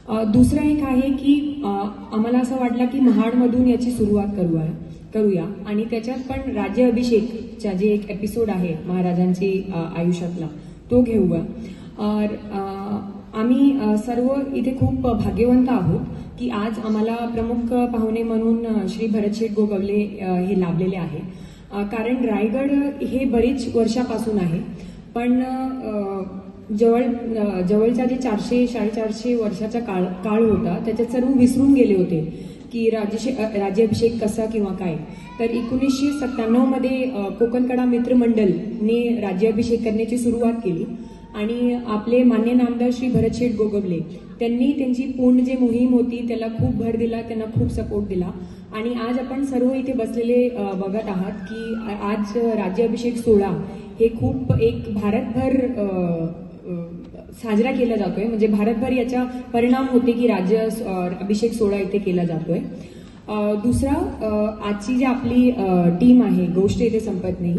दुसरं एक आहे की आम्हाला असं वाटलं की महाडमधून याची सुरुवात करूया आणि त्याच्यात पण राज्याभिषेकचा जे एक एपिसोड आहे महाराजांची आयुष्यातला तो घेऊया. आम्ही सर्व इथे खूप भाग्यवंत आहोत की आज आम्हाला प्रमुख पाहुणे म्हणून श्री भरतशेठ गोगवले हे लाभलेले आहे. कारण रायगड हे बरीच वर्षापासून आहे, पण जवळचा जे 400-450 वर्षाचा काळ होता त्याच्यात सर्व विसरून गेले होते की राज्याभिषेक कसा किंवा काय. तर 1997 मध्ये कोकणकडा मित्रमंडळने राज्याभिषेक करण्याची सुरुवात केली आणि आपले मान्य नामदार श्री भरतशेठ गोगवले त्यांनी त्यांची पूर्ण जी मोहीम होती त्याला खूप भर दिला, त्यांना खूप सपोर्ट दिला आणि आज आपण सर्व इथे बसलेले बघत आहात की आज राज्याभिषेक सोहळा हे खूप एक भारतभर साजरा केला जातोय. म्हणजे भारतभर याचा परिणाम होते की अभिषेक सोहळा इथे केला जातोय. दुसरा, आजची जी आपली टीम आहे, गोष्ट इथे संपत नाही,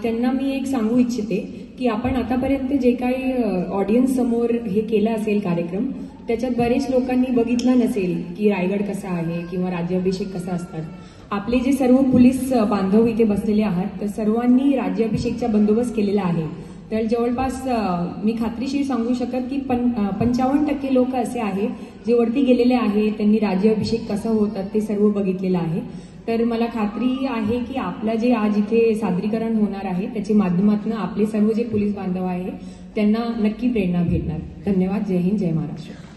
त्यांना मी एक सांगू इच्छिते की आपण आतापर्यंत जे काही ऑडियन्स समोर हे केलं असेल कार्यक्रम, त्याच्यात बरेच लोकांनी बघितलं नसेल की रायगड कसा आहे किंवा राज्याभिषेक कसा असतात. आपले जे सर्व पोलीस बांधव इथे बसलेले आहात तर सर्वांनी राज्याभिषेकचा बंदोबस्त केलेला आहे. तर जवळपास मी खात्रीशीर सांगू शकत की 55% लोक असे आहेत जे वरती गेलेले आहे, त्यांनी राज्याभिषेक कसा होतात ते सर्व बघितलेलं आहे. तर मला खात्री आहे की आपलं जे आज इथे सादरीकरण होणार आहे त्याच्या माध्यमातून आपले सर्व जे पोलीस बांधव आहे त्यांना नक्की प्रेरणा भेटणार. धन्यवाद. जय हिंद, जय महाराष्ट्र.